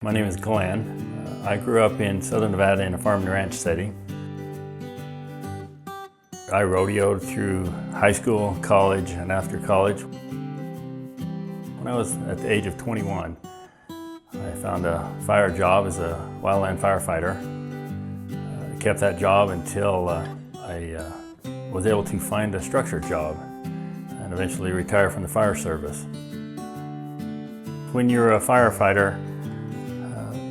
My name is Glenn. I grew up in Southern Nevada in a farm and ranch setting. I rodeoed through high school, college, and after college. When I was at the age of 21, I found a fire job as a wildland firefighter. I kept that job until I was able to find a structure job and eventually retire from the fire service. When you're a firefighter,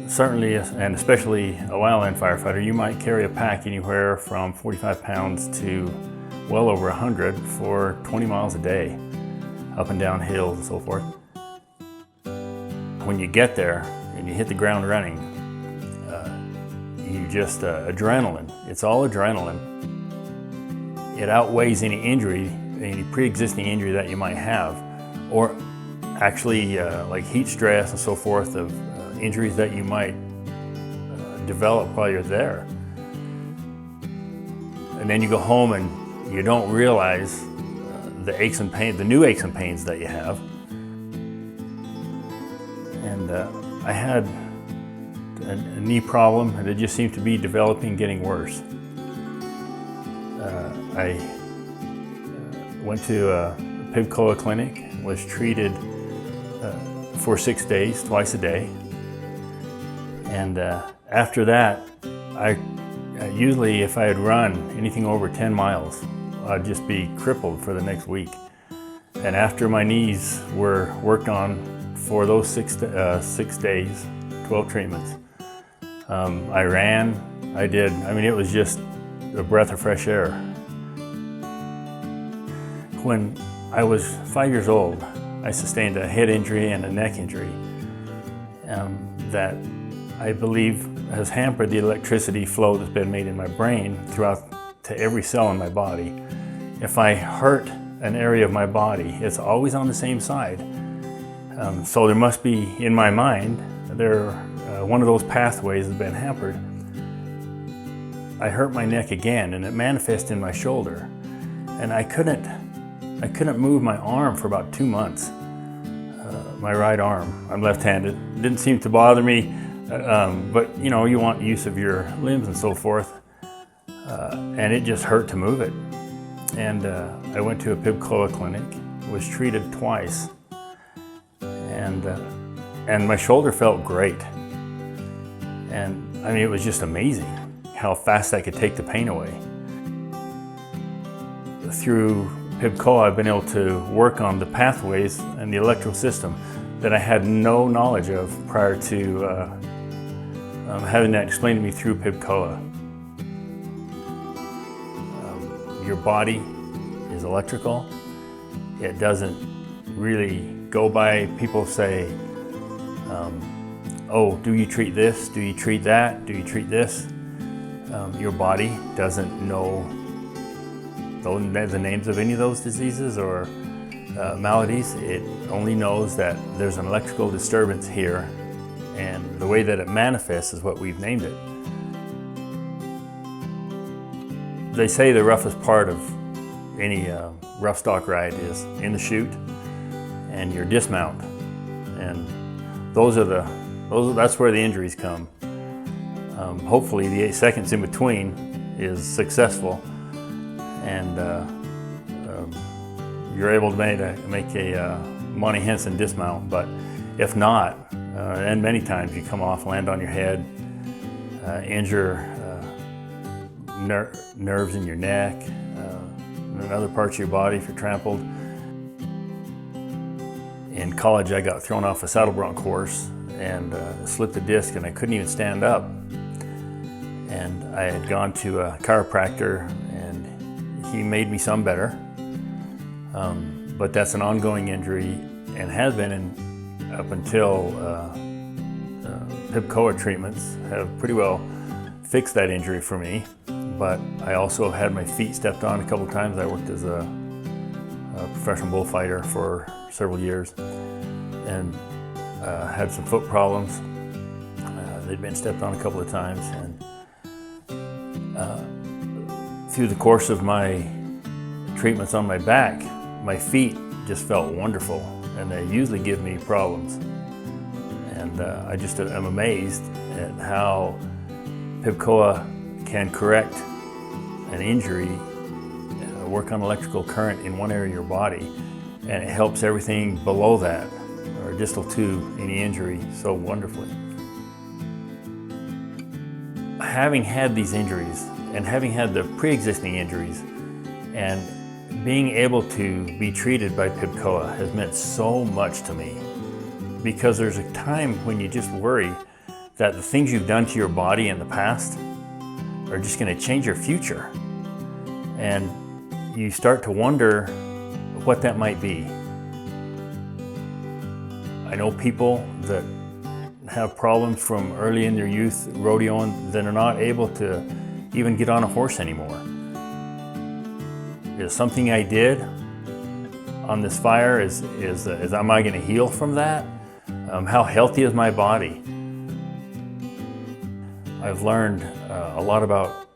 certainly, and especially a wildland firefighter, you might carry a pack anywhere from 45 pounds to well over 100 for 20 miles a day, up and down hills and so forth. When you get there and you hit the ground running, you just, adrenaline, it's all adrenaline. It outweighs any injury, any pre-existing injury that you might have, or actually like heat stress and so forth of injuries that you might develop while you're there. And then you go home and you don't realize the aches and pains, the new aches and pains that you have. And I had a knee problem, and it just seemed to be developing, getting worse. I went to a PIBCOA clinic, was treated for 6 days, twice a day. And after that, I usually, if I had run anything over 10 miles, I'd just be crippled for the next week. And after my knees were worked on for those 6 days, 12 treatments, I ran, it was just a breath of fresh air. When I was 5 years old, I sustained a head injury and a neck injury that I believe has hampered the electricity flow that's been made in my brain throughout to every cell in my body. If I hurt an area of my body, it's always on the same side. So there must be, in my mind, one of those pathways has been hampered. I hurt my neck again, and it manifested in my shoulder. And I couldn't move my arm for about 2 months. My right arm, I'm left-handed. It didn't seem to bother me. But you know, you want use of your limbs and so forth, and it just hurt to move it. And I went to a PIBCOA clinic, was treated twice, and my shoulder felt great. And I mean, it was just amazing how fast I could take the pain away. Through PIBCOA, I've been able to work on the pathways and the electrical system that I had no knowledge of prior to having that explained to me through PIBCOA. Your body is electrical. It doesn't really go by, people say, oh, do you treat this? Do you treat that? Do you treat this? Your body doesn't know the names of any of those diseases or maladies. It only knows that there's an electrical disturbance here, and the way that it manifests is what we've named it. They say the roughest part of any rough stock ride is in the chute and your dismount, and that's where the injuries come. Hopefully the 8 seconds in between is successful, and you're able to make a Monty Henson dismount. But if not, and many times you come off, land on your head, injure nerves in your neck, and other parts of your body if you're trampled. In college, I got thrown off a saddle bronc course and slipped a disc, and I couldn't even stand up. And I had gone to a chiropractor, and he made me some better. But that's an ongoing injury, and has been up until PIBCOA treatments have pretty well fixed that injury for me. But I also had my feet stepped on a couple of times. I worked as a professional bullfighter for several years, and had some foot problems. They'd been stepped on a couple of times, and through the course of my treatments on my back, my feet just felt wonderful, and they usually give me problems. And And I just am amazed at how PIBCOA can correct an injury, work on electrical current in one area of your body, and it helps everything below that, or distal to any injury, so wonderfully. Having had these injuries, and having had the pre-existing injuries, and being able to be treated by PIBCOA has meant so much to me, because there's a time when you just worry that the things you've done to your body in the past are just going to change your future, and you start to wonder what that might be. I know people that have problems from early in their youth rodeoing that are not able to even get on a horse anymore. Is something I did on this fire, am I going to heal from that? How healthy is my body? I've learned a lot about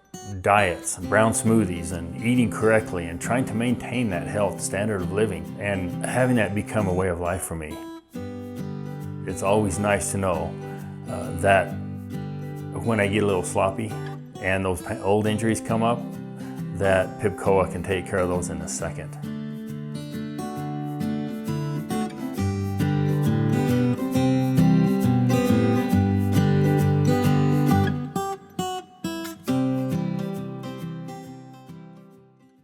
diets and brown smoothies and eating correctly and trying to maintain that health standard of living and having that become a way of life for me. It's always nice to know that when I get a little sloppy and those old injuries come up, that PIBCOA can take care of those in a second.